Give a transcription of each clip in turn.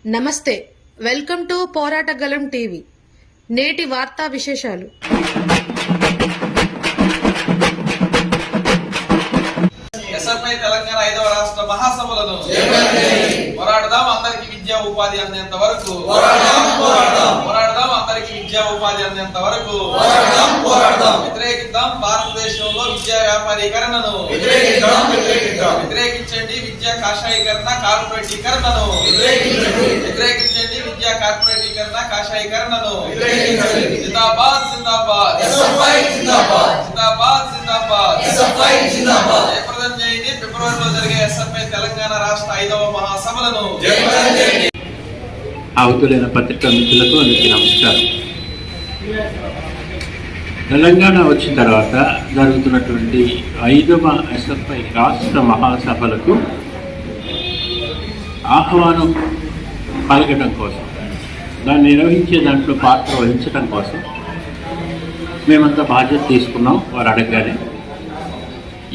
నమస్తే, welcome to పోరాటగలం TV. నేటి వార్తా విశేషాలు. ఎస్ఎఫ్ఐ తెలంగాణ 5వ రాష్ట్ర మహాసభలను పోరాడదాం, అందరికి విద్యా ఉపాధి అందేంత వరకు పోరాడదాం, అందరికి విద్యా ఉపాధి అందేంత వరకు వ్యతిరేకిద్దాం. భారతదేశంలో విద్యా వ్యాపారీకరణను వ్యతిరేకించండి. విద్యా కాషాయీకరణ, కార్పొరేటీకరణను వ్యతిరేకించండి. విద్యా కార్పొరేటీకరణ, కాషాయీకరణను జిందాబాద్ జిందాబాద్ జిందాబాద్ జిందాబాద్ జయప్రదం చేయండి. ఫిబ్రవరిలో జరిగే ఎస్ఎఫ్ఐ తెలంగాణ రాష్ట్ర 5వ మహాసభలను అవతులైన పత్రికా మిత్రులకు అందరికీ నమస్కారం. తెలంగాణ వచ్చిన తర్వాత జరుగుతున్నటువంటి 5వ ఎస్ఎఫ్ఐ రాష్ట్ర మహాసభలకు ఆహ్వానం పలకడం కోసం, దాన్ని నిర్వహించే దాంట్లో పాత్ర వహించడం కోసం మేమంతా బాధ్యత తీసుకున్నాం. వారు అడగగానే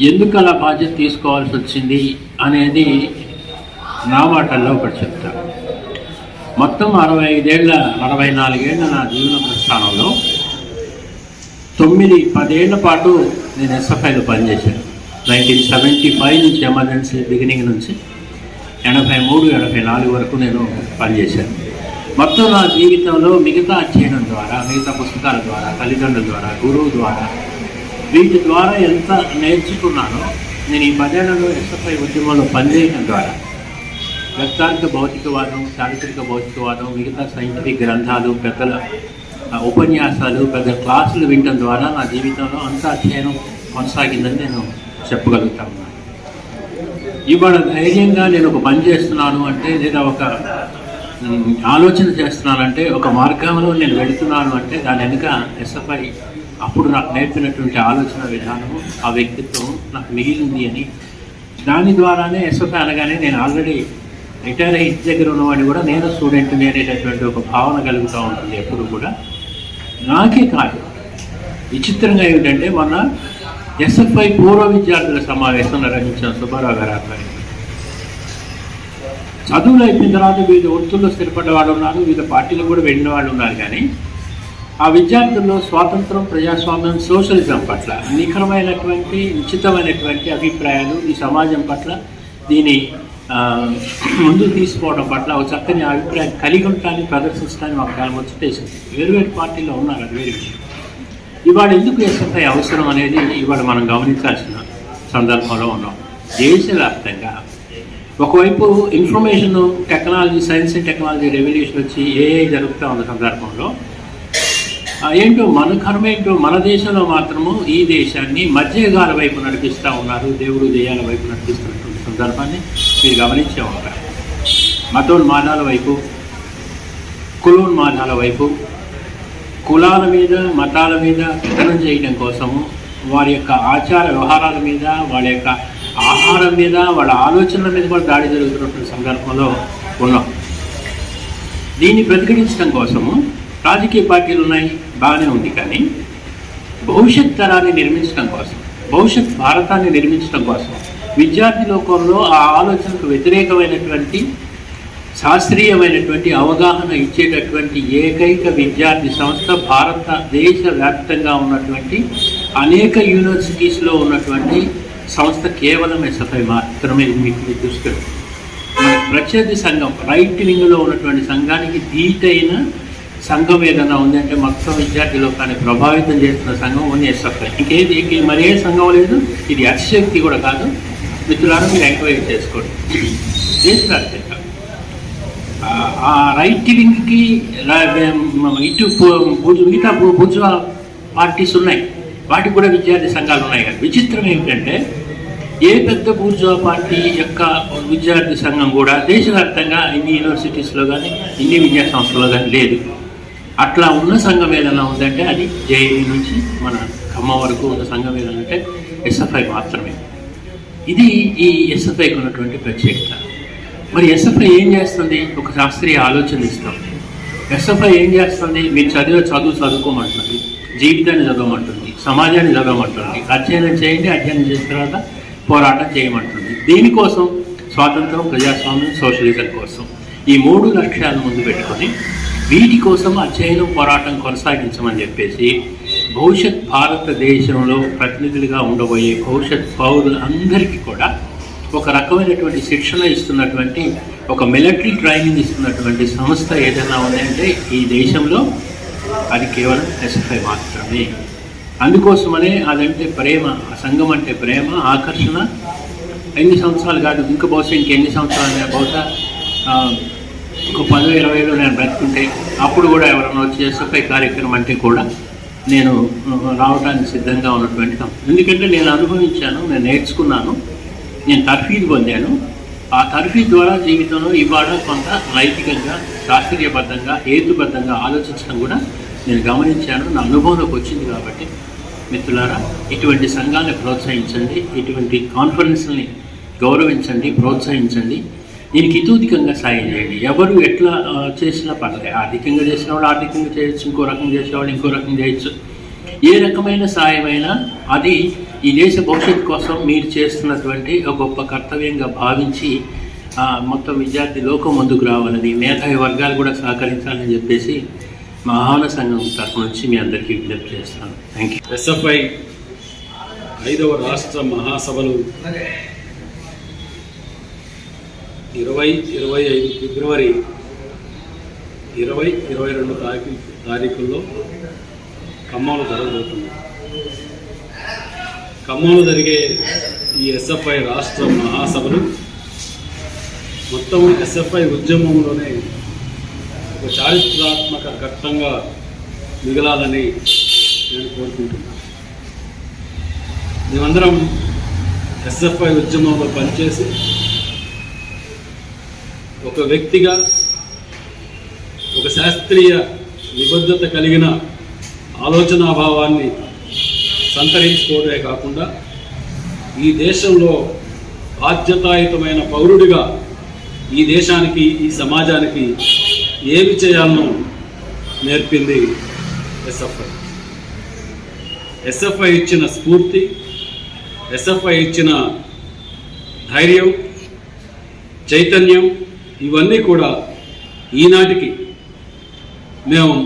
ఎందుకు అలా బాధ్యత తీసుకోవాల్సి వచ్చింది అనేది నా మాటల్లో ఒకటి చెప్తాను. మొత్తం 64 ఏళ్ళ నా జీవన ప్రస్థానంలో 9-10 ఏళ్ల పాటు నేను ఎస్ఎఫ్ఐలో పనిచేశాను. 1975 నుంచి ఎమర్జెన్సీ బిగినింగ్ నుంచి 83-84 వరకు నేను పనిచేశాను. మొత్తం నా జీవితంలో మిగతా అధ్యయనం ద్వారా, మిగతా పుస్తకాల ద్వారా, తల్లిదండ్రుల ద్వారా, గురువు ద్వారా, వీటి ద్వారా ఎంత నేర్చుకున్నానో నేను ఈ 10 ఏళ్లలో ఎస్ఎఫ్ఐ ఉద్యమంలో పనిచేయడం ద్వారా వ్యక్తాంత భౌతికవాదం, చారిత్రక భౌతికవాదం, మిగతా సైంటిఫిక్ గ్రంథాలు, పెద్దల ఉపన్యాసాలు, పెద్ద క్లాసులు వినడం ద్వారా నా జీవితంలో అంత అధ్యయనం కొనసాగిందని నేను చెప్పగలుగుతా ఉన్నాను. ఇవాళ ధైర్యంగా నేను ఒక పని చేస్తున్నాను అంటే, లేదా ఒక ఆలోచన చేస్తున్నానంటే, ఒక మార్గంలో నేను వెళుతున్నాను అంటే దాని వెనుక ఎస్ఎఫ్ఐ అప్పుడు నాకు నేర్పినటువంటి ఆలోచన విధానము, ఆ వ్యక్తిత్వం నాకు మిగిలింది అని, దాని ద్వారానే ఎస్ఎఫ్ఐ అనగానే నేను ఆల్రెడీ రిటైర్ అయ్యి ఇంటి దగ్గర ఉన్నవాడిని కూడా నేను స్టూడెంట్ని అనేటటువంటి ఒక భావన కలుగుతూ ఉంటుంది ఎప్పుడు కూడా. నాకే కాదు, విచిత్రంగా ఏమిటంటే మొన్న ఎస్ఎఫ్ఐ పూర్వ విద్యార్థుల సమావేశం నిర్వహించిన సుబ్బారావు గారు ఆధ్వర్యంలో చదువులు అయిపోయిన తర్వాత వివిధ వృత్తుల్లో స్థిరపడ్డ వాళ్ళు ఉన్నారు, వివిధ పార్టీలు కూడా వెళ్ళిన వాళ్ళు ఉన్నారు. కానీ ఆ విద్యార్థుల్లో స్వాతంత్రం, ప్రజాస్వామ్యం, సోషలిజం పట్ల నిఖరమైనటువంటి నిశ్చితమైనటువంటి అభిప్రాయాలు, ఈ సమాజం పట్ల దీని ముందుకు తీసుకోవడం పట్ల ఒక చక్కని అభిప్రాయం కలిగి ఉండటాన్ని ప్రదర్శించడానికి మాకు చాలా ముచ్చటేసింది. వేరువేరు పార్టీలో ఉన్నారు, అది వేరే విషయం. ఇవాళ ఎందుకు ఎస్ఎఫ్ఐ అవసరం అనేది ఇవాళ మనం గమనించాల్సిన సందర్భంలో ఉన్నాం. దేశవ్యాప్తంగా ఒకవైపు information technology, science and technology revolution వచ్చి ఏఐ జరుగుతూ ఉన్న సందర్భంలో ఏంటో మన కర్మేంటో మన దేశంలో మాత్రము ఈ దేశాన్ని మధ్యయుగాల వైపు నడిపిస్తూ ఉన్నారు, దేవుడు దెయ్యాల వైపు నడిపిస్తున్నటువంటి సందర్భాన్ని మీరు గమనించే ఉంటారు. మతోన్మాదాల వైపు, కులోన్మాదాల వైపు, కులాల మీద, మతాల మీద పెత్తనం చేయడం కోసము, వారి యొక్క ఆచార వ్యవహారాల మీద, వాళ్ళ యొక్క ఆహారం మీద, వాళ్ళ ఆలోచనల మీద కూడా దాడి జరుగుతున్నటువంటి సందర్భంలో ఉన్నాం. దీన్ని ప్రతిఘటించడం కోసము రాజకీయ పార్టీలు ఉన్నాయి, బాగానే ఉంది. కానీ భవిష్యత్ తరాన్ని నిర్మించడం కోసం, భవిష్యత్ భారతాన్ని నిర్మించడం కోసం విద్యార్థి లోకంలో ఆ ఆలోచనకు వ్యతిరేకమైనటువంటి శాస్త్రీయమైనటువంటి అవగాహన ఇచ్చేటటువంటి ఏకైక విద్యార్థి సంస్థ భారతదేశ వ్యాప్తంగా ఉన్నటువంటి అనేక యూనివర్సిటీస్లో ఉన్నటువంటి సంస్థ కేవలం ఎస్ఎఫ్ఐ మాత్రమే. మీకు దృష్టిలో మన ప్రత్యర్థి సంఘం, రైట్ వింగ్లో ఉన్నటువంటి సంఘానికి ధీటైన సంఘం ఏదైనా ఉందంటే మొత్తం విద్యార్థి లోకాన్ని ప్రభావితం చేస్తున్న సంఘం ఉంది ఎస్ఎఫ్ఐ. ఇంకేది మరే సంఘం లేదు. ఇది అతిశక్తి కూడా కాదు. మిత్రులారా, మీరు ఎంక్వైరీ చేసుకోండి. దేశవ్యాప్తంగా ఆ రైట్ వింగ్కి ఇటు మిగతా బుర్జువా పార్టీస్ ఉన్నాయి, వాటికి కూడా విద్యార్థి సంఘాలు ఉన్నాయి. కానీ విచిత్రం ఏమిటంటే ఏ పెద్ద బూర్జువా పార్టీ యొక్క విద్యార్థి సంఘం కూడా దేశవ్యాప్తంగా ఇన్ని యూనివర్సిటీస్లో కానీ ఇన్ని విద్యా సంస్థల్లో కానీ లేదు. అట్లా ఉన్న సంఘం ఏదైనా ఉందంటే అది జేఏవీ నుంచి మన ఖమ్మం వరకు ఉన్న సంఘం ఏదైనా అంటే ఎస్ఎఫ్ఐ మాత్రమే. ఇది ఈ ఎస్ఎఫ్ఐకి ఉన్నటువంటి ప్రత్యేకత. మరి ఎస్ఎఫ్ఐ ఏం చేస్తుంది? ఒక శాస్త్రీయ ఆలోచన ఇస్తాం. ఎస్ఎఫ్ఐ ఏం చేస్తుంది? మీరు చదువుకోమంటుంది, జీవితాన్ని చదవమంటుంది, సమాజాన్ని చదవమంటుంది, అధ్యయనం చేయండి, అధ్యయనం చేసిన తర్వాత పోరాటం చేయమంటుంది. దీనికోసం స్వాతంత్రం, ప్రజాస్వామ్యం, సోషలిజం కోసం ఈ 3 లక్ష్యాలను ముందు పెట్టుకొని వీటి కోసం అధ్యయనం పోరాటం కొనసాగించమని చెప్పేసి భవిష్యత్ భారతదేశంలో ప్రతినిధులుగా ఉండబోయే భవిష్యత్ పౌరులందరికీ కూడా ఒక రకమైనటువంటి శిక్షణ ఇస్తున్నటువంటి, ఒక మిలిటరీ ట్రైనింగ్ ఇస్తున్నటువంటి సంస్థ ఏదైనా ఉందంటే ఈ దేశంలో అది కేవలం ఎస్ఎఫ్ఐ మాత్రమే. అందుకోసమనే అదంటే ప్రేమ, ఆ సంఘం అంటే ప్రేమ, ఆకర్షణ. ఎన్ని సంవత్సరాలు కాదు, ఇంకా బహుశా ఇంకెన్ని సంవత్సరాలు, బహుశా ఒక 10-20 నేను బ్రతుకుంటే అప్పుడు కూడా ఎవరైనా వచ్చి ఎస్ఎఫ్ఐ కార్యక్రమం అంటే కూడా నేను రావడానికి సిద్ధంగా ఉన్నటువంటి. ఎందుకంటే నేను అనుభవించాను, నేను నేర్చుకున్నాను, నేను తర్ఫీదు పొందాను. ఆ తర్ఫీదు ద్వారా జీవితంలో ఇవాళ కొంత నైతికంగా, శాస్త్రీయబద్ధంగా, హేతుబద్ధంగా ఆలోచించడం కూడా నేను గమనించాను, నా అనుభవంలోకి వచ్చింది. కాబట్టి మిత్రులారా, ఇటువంటి సంఘాన్ని ప్రోత్సహించండి, ఇటువంటి కాన్ఫరెన్స్ని గౌరవించండి, ప్రోత్సహించండి. దీనికి ఇతోధికంగా సాయం చేయండి. ఎవరు ఎట్లా చేసినా పర్లేదు. ఆర్థికంగా చేసిన వాళ్ళు ఆర్థికంగా చేయొచ్చు, ఇంకో రకం చేసేవాళ్ళు ఇంకో రకం చేయొచ్చు. ఏ రకమైన సాయమైనా అది ఈ దేశ భవిష్యత్తు కోసం మీరు చేస్తున్నటువంటి ఒక గొప్ప కర్తవ్యంగా భావించి మొత్తం విద్యార్థి లోకం ముందుకు రావాలని, మేధావి వర్గాలు కూడా సహకరించాలని చెప్పేసి మహాన సంఘం తరఫు నుంచి మీ అందరికీ విజ్ఞప్తి చేస్తాను. Thank you. ఎస్ఎఫ్ఐ 5వ రాష్ట్ర మహాసభలు 20-25 ఫిబ్రవరి 20-22 తారీఖుల్లో ఖమ్మంలో జరగబోతుంది. ఖమ్మంలో జరిగే ఈ ఎస్ఎఫ్ఐ రాష్ట్ర మహాసభలు మొత్తం ఎస్ఎఫ్ఐ ఉద్యమంలోనే ఒక చారిత్రాత్మక ఘట్టంగా మిగలాలని నేను కోరుకుంటున్నాను. మేమందరం ఎస్ఎఫ్ఐ ఉద్యమంలో పనిచేసి ఒక వ్యక్తిగా ఒక శాస్త్రీయ నిబద్ధత కలిగిన ఆలోచనాభావాన్ని సంతరించుకోవడమే కాకుండా ఈ దేశంలో బాధ్యతాయుతమైన పౌరుడిగా ఈ దేశానికి, ఈ సమాజానికి ఏమి చేయాలనో నేర్పింది ఎస్ఎఫ్ఐ. ఎస్ఎఫ్ఐ ఇచ్చిన స్ఫూర్తి, ఎస్ఎఫ్ఐ ఇచ్చిన ధైర్యం, చైతన్యం ఇవన్నీ కూడా ఈనాటికి మేము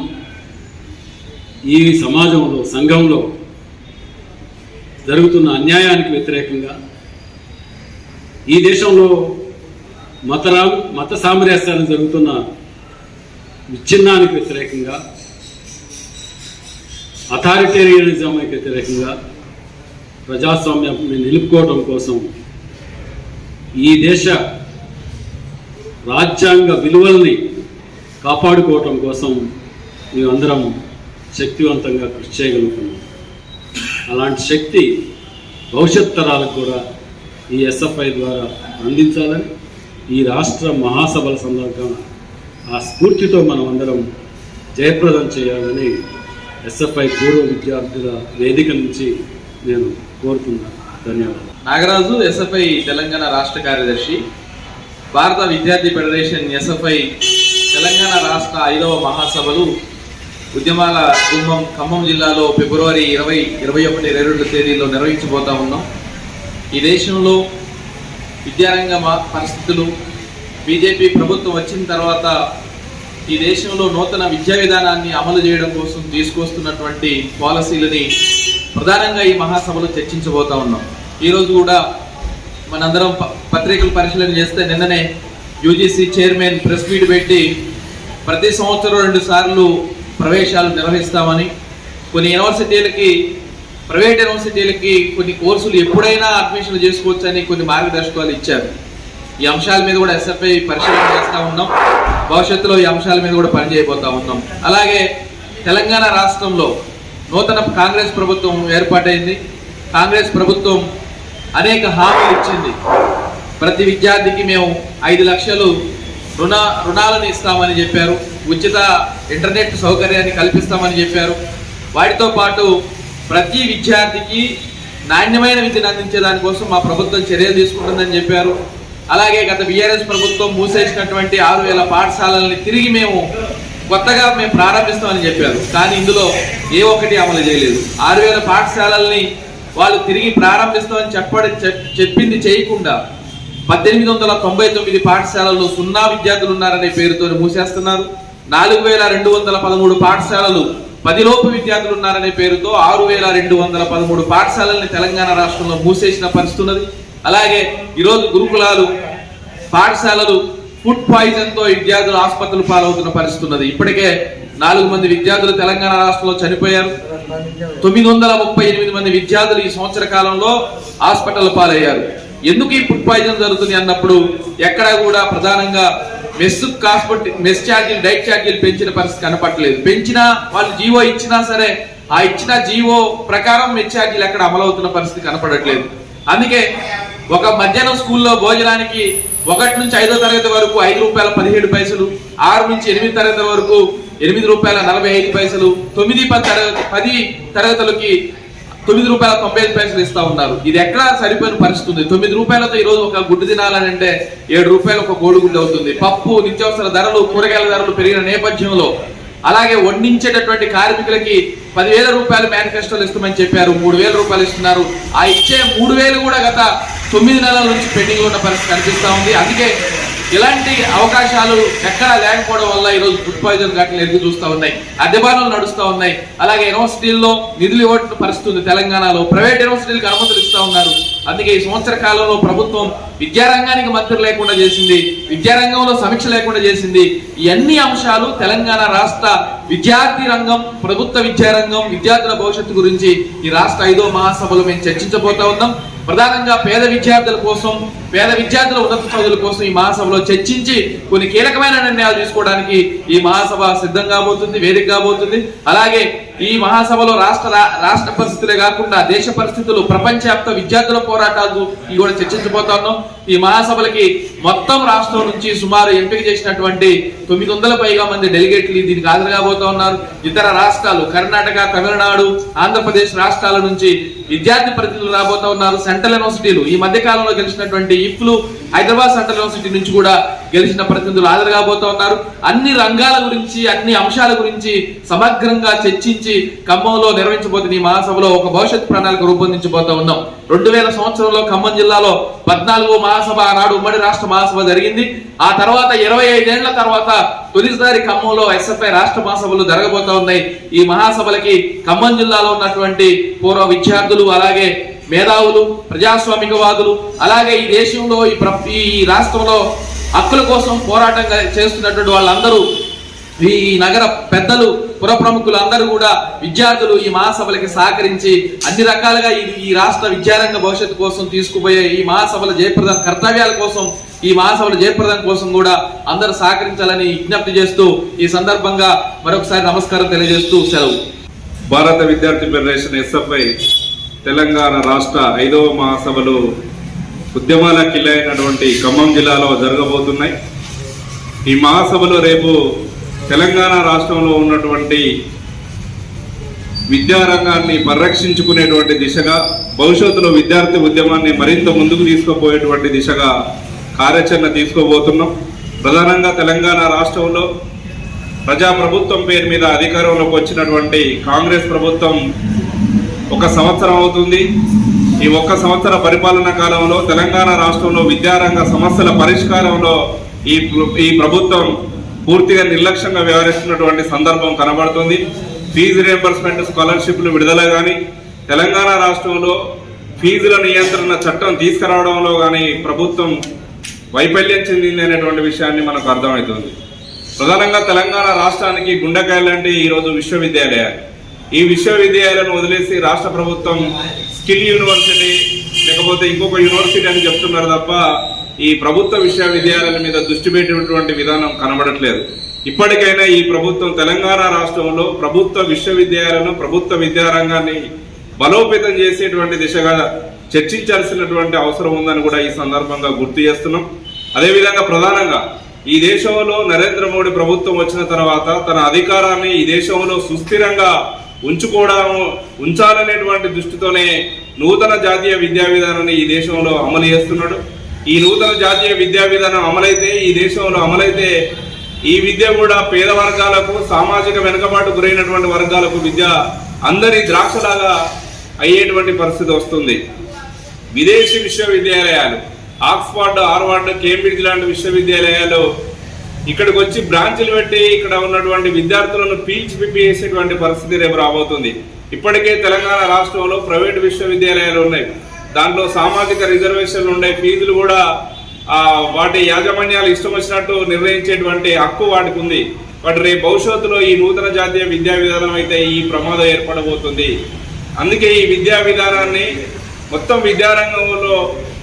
ఈ సమాజంలో, సంఘంలో జరుగుతున్న అన్యాయానికి వ్యతిరేకంగా, ఈ దేశంలో మత సామరస్యాలు జరుగుతున్న విచ్ఛిన్నానికి వ్యతిరేకంగా, అథారిటేరియనిజంకి వ్యతిరేకంగా ప్రజాస్వామ్యాన్ని నిలుపుకోవడం కోసం, ఈ దేశ రాజ్యాంగ విలువల్ని కాపాడుకోవటం కోసం మేమందరం శక్తివంతంగా కృషి చేయగలుగుతున్నాం. అలాంటి శక్తి భవిష్యత్ తరాలకు కూడా ఈ ఎస్ఎఫ్ఐ ద్వారా అందించాలని, ఈ రాష్ట్ర మహాసభల సందర్భంగా ఆ స్ఫూర్తితో మనం అందరం జయప్రదం చేయాలని ఎస్ఎఫ్ఐ పూర్వ విద్యార్థుల వేదిక నుంచి నేను కోరుతున్నాను. ధన్యవాదాలు. నాగరాజు, ఎస్ఎఫ్ఐ తెలంగాణ రాష్ట్ర కార్యదర్శి, భారత విద్యార్థి ఫెడరేషన్ ఎస్ఎఫ్ఐ తెలంగాణ రాష్ట్ర 5వ మహాసభలు ఉద్యమాల కుంభం ఖమ్మం జిల్లాలో ఫిబ్రవరి 20, 21, 22 తేదీల్లో నిర్వహించబోతా ఉన్నాం. ఈ దేశంలో విద్యారంగ పరిస్థితులు, బీజేపీ ప్రభుత్వం వచ్చిన తర్వాత ఈ దేశంలో నూతన విద్యా విధానాన్ని అమలు చేయడం కోసం తీసుకొస్తున్నటువంటి పాలసీలని ప్రధానంగా ఈ మహాసభలో చర్చించబోతా ఉన్నాం. ఈరోజు కూడా మనందరం పత్రికలు పరిశీలన చేస్తే నిన్ననే యూజీసీ చైర్మన్ ప్రెస్ మీట్ పెట్టి ప్రతి సంవత్సరం 2 సార్లు ప్రవేశాలు నిర్వహిస్తామని, కొన్ని యూనివర్సిటీలకి, ప్రైవేట్ యూనివర్సిటీలకి కొన్ని కోర్సులు ఎప్పుడైనా అడ్మిషన్లు చేసుకోవచ్చని కొన్ని మార్గదర్శకాలు ఇచ్చారు. ఈ అంశాల మీద కూడా ఎస్ఎఫ్ఐ పరిశీలన చేస్తూ ఉన్నాం. భవిష్యత్తులో ఈ అంశాల మీద కూడా పనిచేయబోతా ఉన్నాం. అలాగే తెలంగాణ రాష్ట్రంలో నూతన కాంగ్రెస్ ప్రభుత్వం ఏర్పాటైంది. కాంగ్రెస్ ప్రభుత్వం అనేక హామీలు ఇచ్చింది. ప్రతి విద్యార్థికి మేము 5 లక్షలు రుణాలను ఇస్తామని చెప్పారు. ఉచిత ఇంటర్నెట్ సౌకర్యాన్ని కల్పిస్తామని చెప్పారు. వాటితో పాటు ప్రతి విద్యార్థికి నాణ్యమైన విద్యను అందించే దానికోసం మా ప్రభుత్వం చర్యలు తీసుకుంటుందని చెప్పారు. అలాగే గత బీఆర్ఎస్ ప్రభుత్వం మూసేసినటువంటి 6000 పాఠశాలల్ని తిరిగి కొత్తగా మేము ప్రారంభిస్తామని చెప్పారు. కానీ ఇందులో ఏ ఒక్కటి అమలు చేయలేదు. 6000 పాఠశాలల్ని వాళ్ళు తిరిగి ప్రారంభిస్తామని చెప్పింది చేయకుండా 1899 పాఠశాలలు 0 విద్యార్థులు ఉన్నారనే పేరుతో మూసేస్తున్నారు. 4213 పాఠశాలలు 10 లోపు విద్యార్థులు ఉన్నారనే పేరుతో 6213 పాఠశాలల్ని తెలంగాణ రాష్ట్రంలో మూసేసిన పరిస్థితి ఉన్నది. అలాగే ఈరోజు గురుకులాలు పాఠశాలలు ఫుడ్ పాయిజన్ తో విద్యార్థులు ఆసుపత్రులు పాలవుతున్న పరిస్థితి ఉన్నది. ఇప్పటికే 4 మంది విద్యార్థులు తెలంగాణ రాష్ట్రంలో చనిపోయారు. 938 మంది విద్యార్థులు ఈ సంవత్సర కాలంలో హాస్పిటల్ పాలయ్యారు. ఎందుకు ఈ ఫుడ్ పాయిజన్ జరుగుతుంది అన్నప్పుడు ఎక్కడా కూడా ప్రధానంగా మెస్ ఛార్జీలు, డైట్ ఛార్జీలు పెంచిన పరిస్థితి కనపడలేదు. పెంచినా వాళ్ళు జీవో ఇచ్చినా సరే ఆ ఇచ్చిన జీవో ప్రకారం మెస్ ఛార్జీలు ఎక్కడ అమలవుతున్న పరిస్థితి కనపడట్లేదు. అందుకే ఒక మధ్యాహ్నం స్కూల్లో భోజనానికి 1 నుంచి 5వ తరగతి వరకు ₹5.17, 6 నుంచి 8వ తరగతి వరకు ₹8.45, 9-10 తరగతులకి ₹9.95 ఇస్తా ఉన్నారు. ఇది ఎక్కడ సరిపోయిన పరిస్థితి ఉంది. ₹9తో ఈ రోజు ఒక గుడ్డు తినాలని అంటే ₹7 ఒక కోడిగుడ్డు అవుతుంది. పప్పు, నిత్యావసర ధరలు, కూరగాయల ధరలు పెరిగిన నేపథ్యంలో అలాగే వండించేటటువంటి కార్మికులకి ₹10,000 మేనిఫెస్టోలు ఇస్తామని చెప్పారు, ₹3,000 ఇస్తున్నారు. ఆ ఇచ్చే 3,000 కూడా గత 9 నెలల నుంచి పెండింగ్ ఉన్న పరిస్థితి కనిపిస్తా ఉంది. అందుకే ఇలాంటి అవకాశాలు ఎక్కడా లేకపోవడం వల్ల ఈరోజు ఫుడ్ పాయిజన్ ఘటనలు ఎదుగు చూస్తూ ఉన్నాయి, అద్దెబానులు నడుస్తూ ఉన్నాయి. అలాగే యూనివర్సిటీల్లో నిధులు ఇవ్వడం పరిస్థితి ఉంది. తెలంగాణలో ప్రైవేట్ యూనివర్సిటీలకు అనుమతులు ఇస్తూ ఉన్నారు. అందుకే ఈ సంవత్సర కాలంలో ప్రభుత్వం విద్యారంగానికి మంత్రులు లేకుండా చేసింది, విద్యారంగంలో సమీక్ష లేకుండా చేసింది. ఈ అన్ని అంశాలు తెలంగాణ రాష్ట్ర విద్యార్థి రంగం, ప్రభుత్వ విద్యారంగం, విద్యార్థుల భవిష్యత్తు గురించి ఈ రాష్ట్ర 5వ మహాసభలో మేము చర్చించబోతా ఉన్నాం. ప్రధానంగా పేద విద్యార్థుల కోసం, పేద విద్యార్థుల ఉన్నత చదువుల కోసం ఈ మహాసభలో చర్చించి కొన్ని కీలకమైన నిర్ణయాలు తీసుకోవడానికి ఈ మహాసభ సిద్ధం కాబోతుంది, వేదిక కాబోతుంది. అలాగే ఈ మహాసభలో రాష్ట్ర పరిస్థితులే కాకుండా దేశ పరిస్థితులు, ప్రపంచవ్యాప్త విద్యార్థుల పోరాటాలు ఇవి కూడా చర్చించబోతా ఉన్నాం. ఈ మహాసభలకి మొత్తం రాష్ట్రం నుంచి సుమారు ఎంపిక చేసినటువంటి 900 పైగా మంది డెలిగేట్లు దీనికి హాజరు కాబోతా ఉన్నారు. ఇతర రాష్ట్రాలు కర్ణాటక, తమిళనాడు, ఆంధ్రప్రదేశ్ రాష్ట్రాల నుంచి విద్యార్థి ప్రతినిధులు రాబోతా ఉన్నారు. సెంట్రల్ యూనివర్సిటీలు ఈ మధ్య కాలంలో గెలిచినటువంటి ఇఫ్లు, హైదరాబాద్ సెంట్రల్ యూనివర్సిటీ నుంచి కూడా గెలిచిన ప్రతినిధులు హాజరు కాబోతా ఉన్నారు. అన్ని రంగాల గురించి, అన్ని అంశాల గురించి సమగ్రంగా చర్చించి ఖమ్మంలో నిర్వహించబోతున్న ఈ మహాసభలో ఒక భవిష్యత్ ప్రణాళిక రూపొందించబోతా ఉన్నాం. 2000 సంవత్సరంలో ఖమ్మం జిల్లాలో 14వ మహాసభ, ఆనాడు ఉమ్మడి రాష్ట్ర మహాసభ జరిగింది. ఆ తర్వాత 25 ఏళ్ల తర్వాత తొలిసారి ఖమ్మంలో ఎస్ఎఫ్ఐ రాష్ట్ర మహాసభలు జరగబోతా ఉన్నాయి. ఈ మహాసభలకి ఖమ్మం జిల్లాలో ఉన్నటువంటి పూర్వ విద్యార్థులు, అలాగే మేధావులు, ప్రజాస్వామికవాదులు, అలాగే ఈ దేశంలో ఈ రాష్ట్రంలో హక్కుల కోసం పోరాటం చేస్తున్నటువంటి వాళ్ళందరూ, ఈ నగర పెద్దలు, పుర ప్రముఖులు అందరూ కూడా విద్యార్థులు ఈ మహాసభలకి సహకరించి అన్ని రకాలుగా ఈ రాష్ట్ర విద్యారంగ భవిష్యత్తు కోసం తీసుకుపోయే ఈ మహాసభల జయప్రదం కర్తవ్యాల కోసం, ఈ మహాసభల జయప్రదం కోసం కూడా అందరూ సహకరించాలని విజ్ఞప్తి చేస్తూ ఈ సందర్భంగా మరొకసారి నమస్కారం తెలియజేస్తూ సెలవు. భారత విద్యార్థి ఫెడరేషన్ ఎస్ఎఫ్ఐ తెలంగాణ రాష్ట్ర 5వ మహాసభలు ఉద్యమాల కిల్లైనటువంటి ఖమ్మం జిల్లాలో జరగబోతున్నాయి. ఈ మహాసభలో రేపు తెలంగాణ రాష్ట్రంలో ఉన్నటువంటి విద్యారంగాన్ని పరిరక్షించుకునేటువంటి దిశగా, భవిష్యత్తులో విద్యార్థి ఉద్యమాన్ని మరింత ముందుకు తీసుకుపోయేటువంటి దిశగా కార్యాచరణ తీసుకోబోతున్నాం. ప్రధానంగా తెలంగాణ రాష్ట్రంలో ప్రజాప్రభుత్వం పేరు మీద అధికారంలోకి వచ్చినటువంటి కాంగ్రెస్ ప్రభుత్వం 1 సంవత్సరం అవుతుంది. ఈ 1 సంవత్సర పరిపాలన కాలంలో తెలంగాణ రాష్ట్రంలో విద్యారంగ సమస్యల పరిష్కారంలో ఈ ప్రభుత్వం పూర్తిగా నిర్లక్ష్యంగా వ్యవహరిస్తున్నటువంటి సందర్భం కనబడుతుంది. ఫీజు రియంబర్స్మెంట్, స్కాలర్షిప్లు విడుదల కానీ, తెలంగాణ రాష్ట్రంలో ఫీజుల నియంత్రణ చట్టం తీసుకురావడంలో కానీ ప్రభుత్వం వైఫల్యం చెందింది అనేటువంటి విషయాన్ని మనకు అర్థమవుతుంది. ప్రధానంగా తెలంగాణ రాష్ట్రానికి గుండెకాయ లాంటి ఈరోజు విశ్వవిద్యాలయాలు, ఈ విశ్వవిద్యాలయాలను వదిలేసి రాష్ట్ర ప్రభుత్వం స్కిల్ యూనివర్సిటీ లేకపోతే ఇంకొక యూనివర్సిటీ అని చెప్తున్నారు తప్ప ఈ ప్రభుత్వ విశ్వవిద్యాలయాల మీద దృష్టి పెట్టేటువంటి విధానం కనబడట్లేదు. ఇప్పటికైనా ఈ ప్రభుత్వం తెలంగాణ రాష్ట్రంలో ప్రభుత్వ విశ్వవిద్యాలయాలను, ప్రభుత్వ విద్యారంగాన్ని బలోపేతం చేసేటువంటి దిశగా చర్చించాల్సినటువంటి అవసరం ఉందని కూడా ఈ సందర్భంగా గుర్తు చేస్తున్నాం. అదేవిధంగా ప్రధానంగా ఈ దేశంలో నరేంద్ర మోడీ ప్రభుత్వం వచ్చిన తర్వాత తన అధికారాన్ని ఈ దేశంలో సుస్థిరంగా ఉంచాలనేటువంటి దృష్టితోనే నూతన జాతీయ విద్యా విధానాన్ని ఈ దేశంలో అమలు చేస్తున్నాడు. ఈ నూతన జాతీయ విద్యా విధానం అమలైతే, ఈ దేశంలో అమలైతే ఈ విద్య కూడా పేద వర్గాలకు, సామాజిక వెనుకబాటు గురైనటువంటి వర్గాలకు విద్య అందరి ద్రాక్షలాగా అయ్యేటువంటి పరిస్థితి వస్తుంది. విదేశీ విశ్వవిద్యాలయాలు ఆక్స్ఫర్డ్, హార్వర్డ్, కేంబ్రిడ్జ్ లాంటి విశ్వవిద్యాలయాలు ఇక్కడికి వచ్చి బ్రాంచ్లు పెట్టి ఇక్కడ ఉన్నటువంటి విద్యార్థులను పీల్చిపిప్పేసేటువంటి పరిస్థితి రేపు రాబోతుంది. ఇప్పటికే తెలంగాణ రాష్ట్రంలో ప్రైవేటు విశ్వవిద్యాలయాలు ఉన్నాయి. దాంట్లో సామాజిక రిజర్వేషన్లు ఉన్నాయి. ఫీజులు కూడా వాటి యాజమాన్యాలు ఇష్టం వచ్చినట్టు నిర్ణయించేటువంటి హక్కు వాటికి ఉంది. బట్ రేపు భవిష్యత్తులో ఈ నూతన జాతీయ విద్యా విధానం అయితే ఈ ప్రమాదం ఏర్పడబోతుంది. అందుకే ఈ విద్యా విధానాన్ని మొత్తం విద్యారంగంలో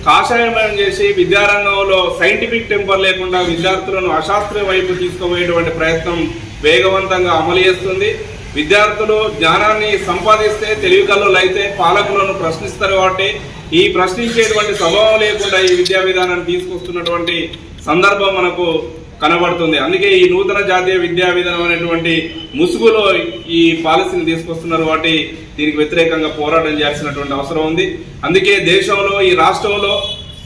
కాషాయమయం చేసి విద్యారంగంలో సైంటిఫిక్ టెంపర్ లేకుండా విద్యార్థులను అశాస్త్రీయ వైపు తీసుకుపోయేటువంటి ప్రయత్నం వేగవంతంగా అమలు చేస్తుంది. విద్యార్థులు జ్ఞానాన్ని సంపాదిస్తే తెలివికల్లులు అయితే పాలకులను ప్రశ్నిస్తారు. కాబట్టి ఈ ప్రశ్నించేటువంటి స్వభావం లేకుండా ఈ విద్యా విధానాన్ని తీసుకొస్తున్నటువంటి సందర్భం మనకు కనబడుతుంది. అందుకే ఈ నూతన జాతీయ విద్యా విధానం అనేటువంటి ముసుగులో ఈ పాలసీని తీసుకొస్తున్నారు. కాబట్టి దీనికి వ్యతిరేకంగా పోరాటం చేయాల్సినటువంటి అవసరం ఉంది. అందుకే దేశంలో, ఈ రాష్ట్రంలో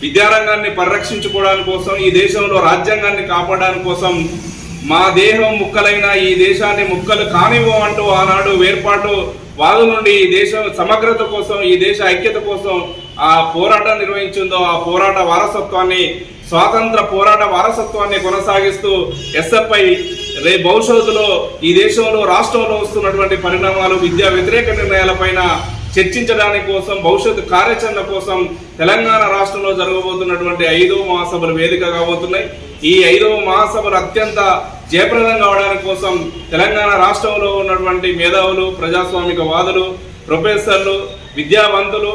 విద్యారంగాన్ని పరిరక్షించుకోవడానికి కోసం, ఈ దేశంలో రాజ్యాంగాన్ని కాపాడడానికి కోసం మా దేహం ముక్కలైన ఈ దేశాన్ని ముక్కలు కానివ్వం అంటూ ఆనాడు వేర్పాటు వాదు నుండి ఈ దేశం సమగ్రత కోసం, ఈ దేశ ఐక్యత కోసం ఆ పోరాటం నిర్వహించిందో ఆ పోరాట వారసత్వాన్ని, స్వాతంత్ర పోరాట వారసత్వాన్ని కొనసాగిస్తూ ఎస్ఎఫ్ఐ రేపు భవిష్యత్తులో ఈ దేశంలో, రాష్ట్రంలో వస్తున్నటువంటి పరిణామాలు, విద్యా వ్యతిరేక నిర్ణయాలపైన చర్చించడానికి కోసం, భవిష్యత్తు కార్యాచరణ కోసం తెలంగాణ రాష్ట్రంలో జరగబోతున్నటువంటి 5వ మహాసభలు వేదిక కాబోతున్నాయి. ఈ 5వ మహాసభలు అత్యంత జయప్రదం కావడానికి కోసం తెలంగాణ రాష్ట్రంలో ఉన్నటువంటి మేధావులు, ప్రజాస్వామిక వాదులు, ప్రొఫెసర్లు, విద్యావంతులు,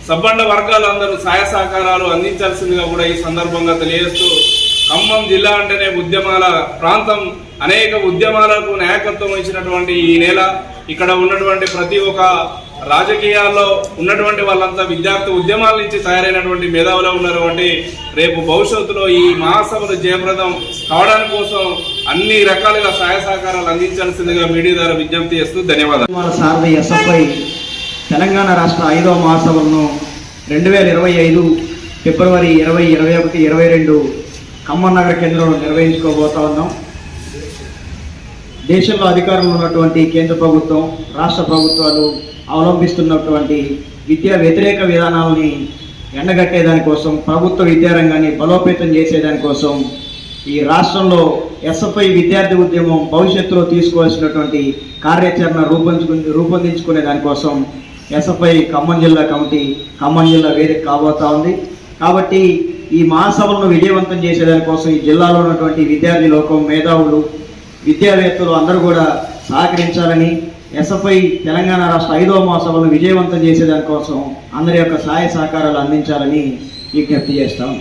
సబ్బండ వర్గాలందరూ సహాయ సహకారాలు అందించాల్సిందిగా కూడా ఈ సందర్భంగా తెలియజేస్తూ, ఖమ్మం జిల్లా అంటేనే ఉద్యమాల ప్రాంతం, అనేక ఉద్యమాలకు నాయకత్వం ఇచ్చినటువంటి ఈ నేల, ఇక్కడ ఉన్నటువంటి ప్రతి ఒక్క రాజకీయాల్లో ఉన్నటువంటి వాళ్ళంతా విద్యార్థి ఉద్యమాల నుంచి తయారైనటువంటి మేధావులు ఉన్నారు. అంటే రేపు భవిష్యత్తులో ఈ మహాసభలు జయప్రదం కావడానికి కోసం అన్ని రకాలుగా సహాయ సహకారాలు అందించాల్సిందిగా మీడియా ద్వారా విజ్ఞప్తి చేస్తూ ధన్యవాదాలు. సారథి ఎస్ఎఫ్ఐ తెలంగాణ రాష్ట్ర 5వ మహాసభలను 2025 ఫిబ్రవరి 20, 21, 22 ఖమ్మం నగర కేంద్రంలో నిర్వహించుకోబోతా ఉన్నాం. దేశంలో అధికారంలో ఉన్నటువంటి కేంద్ర ప్రభుత్వం, రాష్ట్ర ప్రభుత్వాలు అవలంబిస్తున్నటువంటి విద్యా వ్యతిరేక విధానాలని ఎండగట్టేదానికోసం, ప్రభుత్వ విద్యారంగాన్ని బలోపేతం చేసేదానికోసం ఈ రాష్ట్రంలో ఎస్ఎఫ్ఐ విద్యార్థి ఉద్యమం భవిష్యత్తులో తీసుకోవాల్సినటువంటి కార్యాచరణ రూపొందించుకునే దానికోసం ఎస్ఎఫ్ఐ ఖమ్మం జిల్లా కమిటీ ఖమ్మం జిల్లా వేదిక కాబోతా ఉంది. కాబట్టి ఈ మహాసభలను విజయవంతం చేసేదానికోసం ఈ జిల్లాలో ఉన్నటువంటి విద్యార్థి లోకం, మేధావులు, విద్యావేత్తలు అందరూ కూడా సహకరించాలని, ఎస్ఎఫ్ఐ తెలంగాణ రాష్ట్ర 5వ మహాసభలను విజయవంతం చేసేదానికోసం అందరి యొక్క సహాయ సహకారాలు అందించాలని విజ్ఞప్తి చేస్తాం.